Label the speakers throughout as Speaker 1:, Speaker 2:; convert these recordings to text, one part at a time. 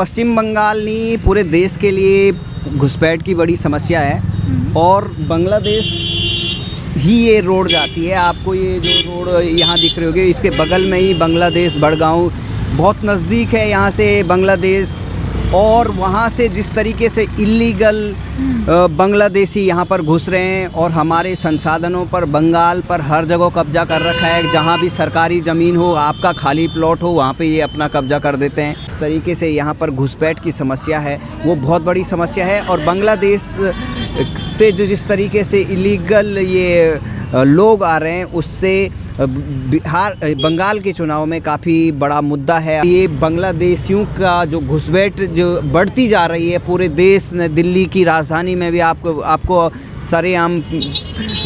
Speaker 1: पश्चिम बंगाल नहीं पूरे देश के लिए घुसपैठ की बड़ी समस्या है और बांग्लादेश ही ये रोड जाती है। आपको ये जो रोड यहाँ दिख रही होगी इसके बगल में ही बांग्लादेश बड़गांव बहुत नज़दीक है यहाँ से बांग्लादेश। और वहाँ से जिस तरीके से इलीगल बांग्लादेशी यहाँ पर घुस रहे हैं और हमारे संसाधनों पर बंगाल पर हर जगह कब्जा कर रखा है। जहाँ भी सरकारी ज़मीन हो, आपका खाली प्लॉट हो, वहाँ पे ये अपना कब्जा कर देते हैं। इस तरीके से यहाँ पर घुसपैठ की समस्या है वो बहुत बड़ी समस्या है। और बांग्लादेश से जो जिस तरीके से इलीगल ये लोग आ रहे हैं उससे बंगाल के चुनाव में काफ़ी बड़ा मुद्दा है। ये बांग्लादेशियों का जो घुसपैठ जो बढ़ती जा रही है पूरे देश में, दिल्ली की राजधानी में भी आपको सरेआम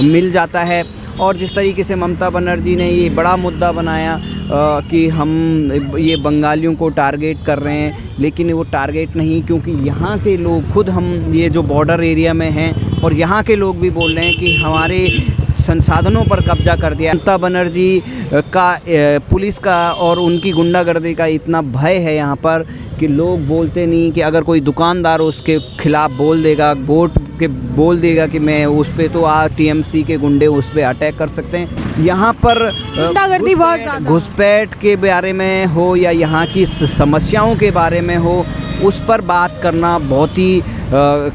Speaker 1: मिल जाता है। और जिस तरीके से ममता बनर्जी ने ये बड़ा मुद्दा बनाया कि हम ये बंगालियों को टारगेट कर रहे हैं, लेकिन वो टारगेट नहीं, क्योंकि यहाँ के लोग खुद हम ये जो बॉर्डर एरिया में हैं और यहाँ के लोग भी बोल रहे हैं कि हमारे संसाधनों पर कब्जा कर दिया। ममता बनर्जी का पुलिस का और उनकी गुंडागर्दी का इतना भय है यहाँ पर कि लोग बोलते नहीं कि अगर कोई दुकानदार उसके खिलाफ़ बोल देगा, वोट के बोल देगा कि मैं उस पर तो टीएमसी के गुंडे उस पर अटैक कर सकते हैं। यहाँ पर
Speaker 2: गुंडागर्दी बहुत ज़्यादा,
Speaker 1: घुसपैठ के बारे में हो या यहाँ की समस्याओं के बारे में हो, उस पर बात करना बहुत ही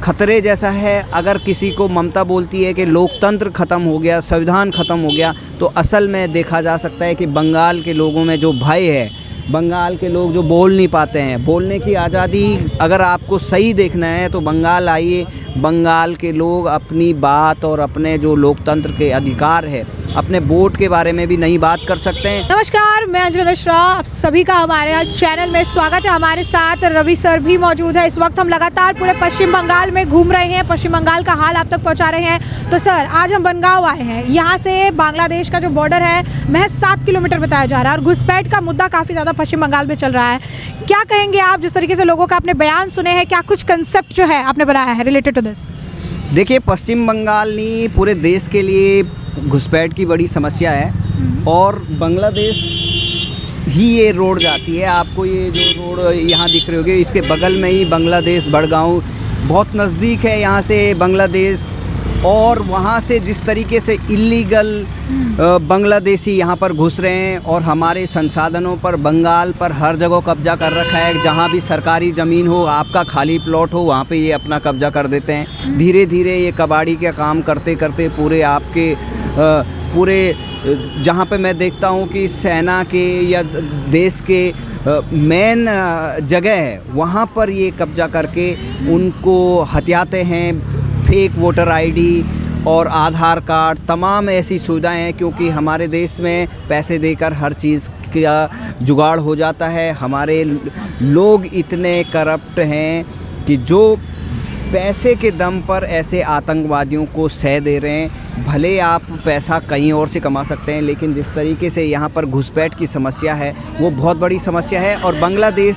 Speaker 1: खतरे जैसा है। अगर किसी को ममता बोलती है कि लोकतंत्र ख़त्म हो गया, संविधान ख़त्म हो गया, तो असल में देखा जा सकता है कि बंगाल के लोगों में जो भय है, बंगाल के लोग जो बोल नहीं पाते हैं, बोलने की आज़ादी अगर आपको सही देखना है तो बंगाल आइए। बंगाल के लोग अपनी बात और अपने जो लोकतंत्र के अधिकार है, अपने वोट के बारे में भी नहीं बात कर सकते हैं।
Speaker 2: नमस्कार, मैं अंजलि मिश्रा, आप सभी का हमारे आज चैनल में स्वागत है। हमारे साथ रवि सर भी मौजूद है। इस वक्त हम लगातार पूरे पश्चिम बंगाल में घूम रहे हैं, पश्चिम बंगाल का हाल आप तक पहुंचा रहे हैं। तो सर, आज हम बनगांव आए हैं। यहाँ से बांग्लादेश का जो बॉर्डर है महज 7 किलोमीटर बताया जा रहा है और घुसपैठ का मुद्दा काफ़ी ज़्यादा पश्चिम बंगाल में चल रहा है। क्या कहेंगे आप, जिस तरीके से लोगों का आपने बयान सुने हैं, क्या कुछ कंसेप्ट जो है आपने बनाया है रिलेटेड टू दिस?
Speaker 1: देखिए, पश्चिम बंगाल नहीं पूरे देश के लिए घुसपैठ की बड़ी समस्या है और बांग्लादेश ही ये रोड जाती है। आपको ये जो रोड यहाँ दिख रही होगी इसके बगल में ही बांग्लादेश बड़गांव बहुत नज़दीक है यहाँ से बांग्लादेश। और वहाँ से जिस तरीके से इलीगल बांग्लादेशी यहाँ पर घुस रहे हैं और हमारे संसाधनों पर बंगाल पर हर जगह कब्जा कर रखा है। जहाँ भी सरकारी ज़मीन हो, आपका खाली प्लॉट हो, वहाँ पे ये अपना कब्जा कर देते हैं। धीरे धीरे ये कबाड़ी का काम करते करते पूरे आपके पूरे जहाँ पे मैं देखता हूँ कि सेना के या देश के मेन जगह है, वहाँ पर ये कब्जा करके उनको हथियाते हैं। फेक वोटर आईडी और आधार कार्ड, तमाम ऐसी सुविधाएं हैं, क्योंकि हमारे देश में पैसे देकर हर चीज़ का जुगाड़ हो जाता है। हमारे लोग इतने करप्ट हैं कि जो पैसे के दम पर ऐसे आतंकवादियों को सह दे रहे हैं। भले आप पैसा कहीं और से कमा सकते हैं, लेकिन जिस तरीके से यहाँ पर घुसपैठ की समस्या है वो बहुत बड़ी समस्या है। और बांग्लादेश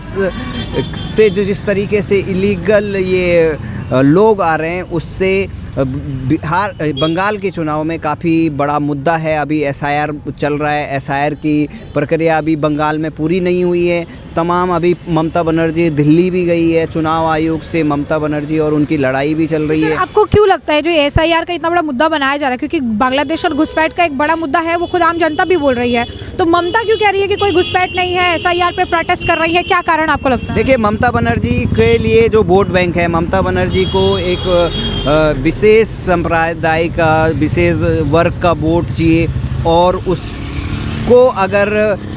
Speaker 1: से जो जिस तरीके से इलीगल ये लोग आ रहे हैं उससे बंगाल के चुनाव में काफ़ी बड़ा मुद्दा है। अभी एसआईआर चल रहा है, एसआईआर की प्रक्रिया अभी बंगाल में पूरी नहीं हुई है। तमाम अभी ममता बनर्जी दिल्ली भी गई है, चुनाव आयोग से ममता बनर्जी, और उनकी लड़ाई भी चल रही है।
Speaker 2: आपको क्यों लगता है जो एसआईआर का इतना बड़ा मुद्दा बनाया जा रहा है, क्योंकि बांग्लादेश और घुसपैठ का एक बड़ा मुद्दा है, वो खुद आम जनता भी बोल रही है, तो ममता क्यों कह रही है कि कोई घुसपैठ नहीं है, एसआईआर पे प्रोटेस्ट कर रही है? क्या कारण आपको लगता है?
Speaker 1: देखिए, ममता बनर्जी के लिए जो वोट बैंक है, ममता बनर्जी को एक विशेष संप्रदाय का, विशेष वर्ग का वोट चाहिए। और उसको अगर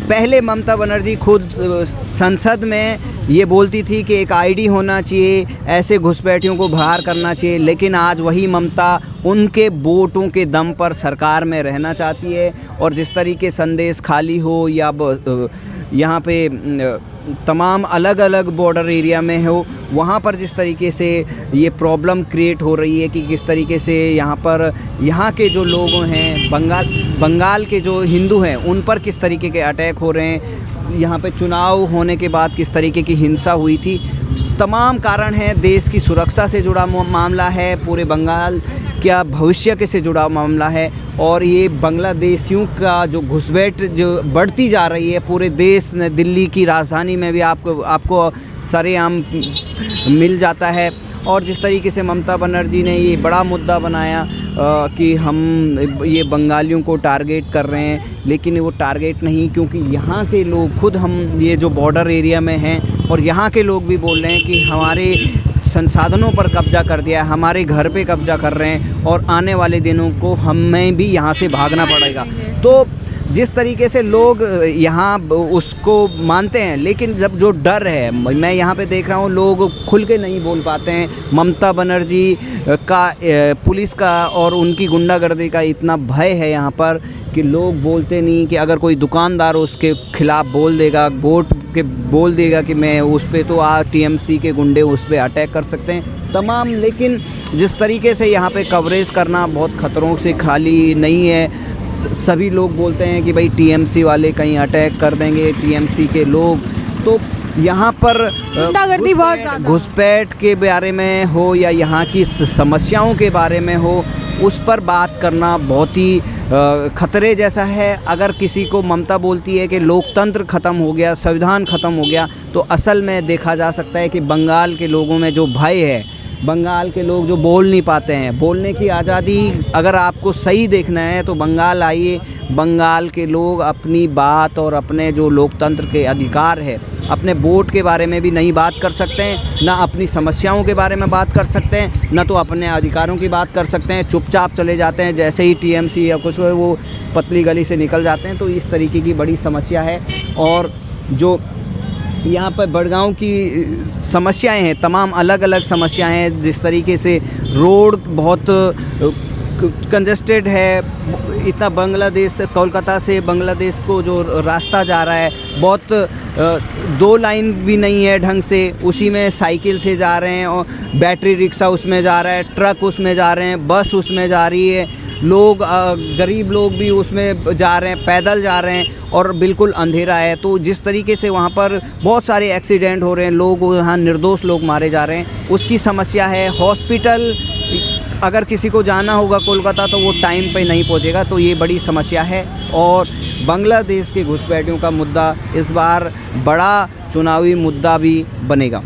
Speaker 1: पहले ममता बनर्जी खुद संसद में ये बोलती थी कि एक आईडी होना चाहिए, ऐसे घुसपैठियों को बाहर करना चाहिए, लेकिन आज वही ममता उनके वोटों के दम पर सरकार में रहना चाहती है। और जिस तरीके संदेश खाली हो या यहाँ पे तमाम अलग अलग बॉर्डर एरिया में हो, वहाँ पर जिस तरीके से ये प्रॉब्लम क्रिएट हो रही है कि किस तरीके से यहाँ पर यहाँ के जो लोग हैं, बंगाल के जो हिंदू हैं, उन पर किस तरीके के अटैक हो रहे हैं, यहाँ पे चुनाव होने के बाद किस तरीके की हिंसा हुई थी, तमाम कारण हैं। देश की सुरक्षा से जुड़ा मामला है, पूरे बंगाल क्या भविष्य के से जुड़ा मामला है। और ये बांग्लादेशियों का जो घुसपैठ जो बढ़ती जा रही है पूरे देश में, दिल्ली की राजधानी में भी आपको सरेआम मिल जाता है। और जिस तरीके से ममता बनर्जी ने ये बड़ा मुद्दा बनाया कि हम ये बंगालियों को टारगेट कर रहे हैं, लेकिन वो टारगेट नहीं, क्योंकि यहाँ के लोग खुद, हम ये जो बॉर्डर एरिया में हैं और यहाँ के लोग भी बोल रहे हैं कि हमारे संसाधनों पर कब्जा कर दिया है, हमारे घर पे कब्जा कर रहे हैं और आने वाले दिनों को हमें भी यहाँ से भागना पड़ेगा। तो जिस तरीके से लोग यहाँ उसको मानते हैं, लेकिन जब जो डर है, मैं यहाँ पे देख रहा हूँ लोग खुल के नहीं बोल पाते हैं। ममता बनर्जी का, पुलिस का और उनकी गुंडागर्दी का इतना भय है यहाँ पर कि लोग बोलते नहीं, कि अगर कोई दुकानदार उसके खिलाफ़ बोल देगा, बोल देगा कि मैं उस पर तो टीएमसी के गुंडे उस पर अटैक कर सकते हैं तमाम। लेकिन जिस तरीके से यहाँ पे कवरेज करना बहुत ख़तरों से खाली नहीं है। सभी लोग बोलते हैं कि भाई टीएमसी वाले कहीं अटैक कर देंगे, टीएमसी के लोग। तो यहाँ पर
Speaker 2: गुंडागर्दी बहुत ज़्यादा,
Speaker 1: घुसपैठ के बारे में हो या यहाँ की समस्याओं के बारे में हो, उस पर बात करना बहुत ही खतरे जैसा है। अगर किसी को ममता बोलती है कि लोकतंत्र ख़त्म हो गया, संविधान ख़त्म हो गया, तो असल में देखा जा सकता है कि बंगाल के लोगों में जो भय है, बंगाल के लोग जो बोल नहीं पाते हैं, बोलने की आज़ादी अगर आपको सही देखना है तो बंगाल आइए। बंगाल के लोग अपनी बात और अपने जो लोकतंत्र के अधिकार है, अपने वोट के बारे में भी नहीं बात कर सकते हैं, ना अपनी समस्याओं के बारे में बात कर सकते हैं, ना तो अपने अधिकारों की बात कर सकते हैं। चुपचाप चले जाते हैं, जैसे ही टीएमसी या कुछ वो पतली गली से निकल जाते हैं। तो इस तरीके की बड़ी समस्या है। और जो यहाँ पर बड़गांव की समस्याएं हैं, तमाम अलग अलग समस्याएं हैं। जिस तरीके से रोड बहुत कंजेस्टेड है, इतना बांग्लादेश, कोलकाता से बांग्लादेश को जो रास्ता जा रहा है, बहुत 2 लाइन भी नहीं है ढंग से, उसी में साइकिल से जा रहे हैं और बैटरी रिक्शा उसमें जा रहा है, ट्रक उसमें जा रहे हैं, बस उसमें जा रही है, लोग गरीब लोग भी उसमें जा रहे हैं, पैदल जा रहे हैं और बिल्कुल अंधेरा है। तो जिस तरीके से वहाँ पर बहुत सारे एक्सीडेंट हो रहे हैं, लोग वहाँ निर्दोष लोग मारे जा रहे हैं, उसकी समस्या है। हॉस्पिटल अगर किसी को जाना होगा कोलकाता तो वो टाइम पे नहीं पहुँचेगा, तो ये बड़ी समस्या है। और बांग्लादेश के घुसपैठियों का मुद्दा इस बार बड़ा चुनावी मुद्दा भी बनेगा।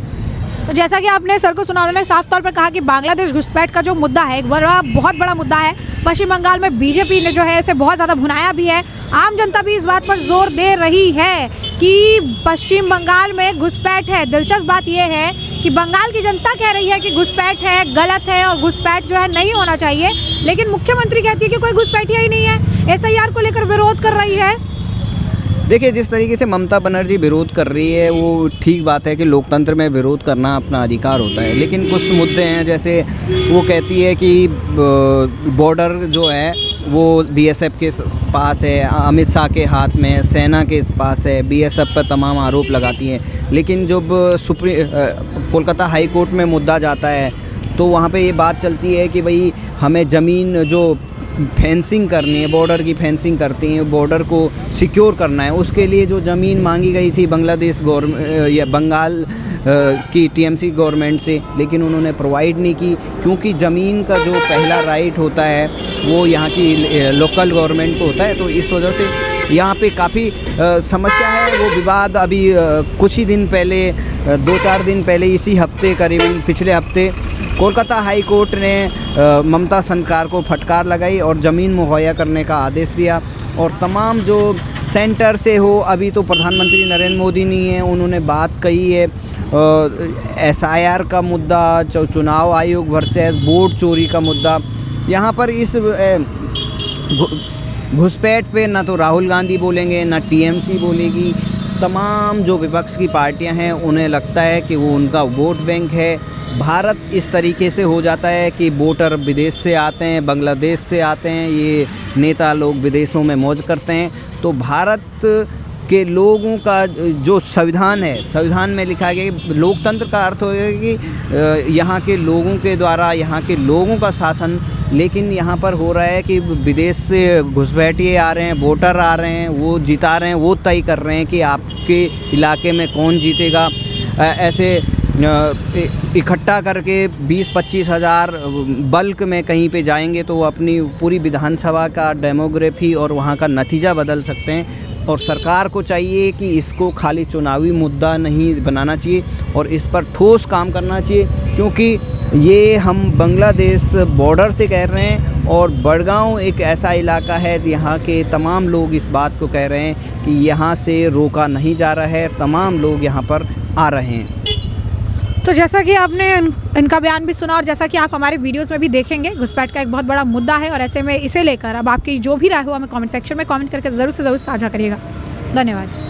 Speaker 2: तो जैसा कि आपने सर को सुना, उन्होंने साफ तौर पर कहा कि बांग्लादेश घुसपैठ का जो मुद्दा है एक बहुत बड़ा मुद्दा है। पश्चिम बंगाल में बीजेपी ने जो है इसे बहुत ज़्यादा भुनाया भी है। आम जनता भी इस बात पर जोर दे रही है कि पश्चिम बंगाल में घुसपैठ है। दिलचस्प बात यह है कि बंगाल की जनता कह रही है कि घुसपैठ है, गलत है और घुसपैठ जो है नहीं होना चाहिए, लेकिन मुख्यमंत्री कहती है कि कोई घुसपैठिया ही नहीं है। एसआईआर को लेकर विरोध कर रही है।
Speaker 1: देखिए, जिस तरीके से ममता बनर्जी विरोध कर रही है वो ठीक बात है कि लोकतंत्र में विरोध करना अपना अधिकार होता है, लेकिन कुछ मुद्दे हैं, जैसे वो कहती है कि बॉर्डर जो है वो बीएसएफ के पास है, अमित शाह के हाथ में है, सेना के पास है, बीएसएफ पर तमाम आरोप लगाती है। लेकिन जब कोलकाता हाई कोर्ट में मुद्दा जाता है तो वहाँ पे ये बात चलती है कि भाई हमें ज़मीन जो फेंसिंग करनी है, बॉर्डर की फेंसिंग करती हैं, बॉर्डर को सिक्योर करना है, उसके लिए जो ज़मीन मांगी गई थी बांग्लादेश या बंगाल की टीएमसी गवर्नमेंट से, लेकिन उन्होंने प्रोवाइड नहीं की, क्योंकि ज़मीन का जो पहला राइट होता है वो यहाँ की लोकल गवर्नमेंट को होता है। तो इस वजह से यहाँ पे काफ़ी समस्या है। वो विवाद अभी कुछ ही दिन पहले, 2-4 दिन पहले, इसी हफ्ते, करीबन पिछले हफ्ते कोलकाता हाई कोर्ट ने ममता सरकार को फटकार लगाई और ज़मीन मुहैया करने का आदेश दिया। और तमाम जो सेंटर से हो, अभी तो प्रधानमंत्री नरेंद्र मोदी नहीं है, उन्होंने बात कही है एसआईआर का मुद्दा, चुनाव आयोग वर्सेस वोट चोरी का मुद्दा। यहाँ पर इस घुसपैठ पे ना तो राहुल गांधी बोलेंगे, ना टीएमसी बोलेगी। तमाम जो विपक्ष की पार्टियां हैं उन्हें लगता है कि वो उनका वोट बैंक है। भारत इस तरीके से हो जाता है कि वोटर विदेश से आते हैं, बांग्लादेश से आते हैं, ये नेता लोग विदेशों में मौज करते हैं। तो भारत के लोगों का जो संविधान है, संविधान में लिखा गया कि लोकतंत्र का अर्थ होगा कि यहाँ के लोगों के द्वारा यहाँ के लोगों का शासन। लेकिन यहाँ पर हो रहा है कि विदेश से घुसपैठिए आ रहे हैं, वोटर आ रहे हैं, वो जिता रहे हैं, वो तय कर रहे हैं कि आपके इलाके में कौन जीतेगा। ऐसे इकट्ठा करके 20-25 हज़ार बल्क में कहीं पे जाएंगे तो वो अपनी पूरी विधानसभा का डेमोग्राफी और वहाँ का नतीजा बदल सकते हैं। और सरकार को चाहिए कि इसको खाली चुनावी मुद्दा नहीं बनाना चाहिए और इस पर ठोस काम करना चाहिए, क्योंकि ये हम बांग्लादेश बॉर्डर से कह रहे हैं और बड़गांव एक ऐसा इलाका है यहाँ के तमाम लोग इस बात को कह रहे हैं कि यहाँ से रोका नहीं जा रहा है, तमाम लोग यहाँ पर आ रहे हैं।
Speaker 2: तो जैसा कि आपने इनका बयान भी सुना और जैसा कि आप हमारे वीडियोस में भी देखेंगे, घुसपैठ का एक बहुत बड़ा मुद्दा है और ऐसे में इसे लेकर अब आपकी जो भी राय हो हमें कमेंट सेक्शन में कमेंट करके ज़रूर से ज़रूर साझा करिएगा। धन्यवाद।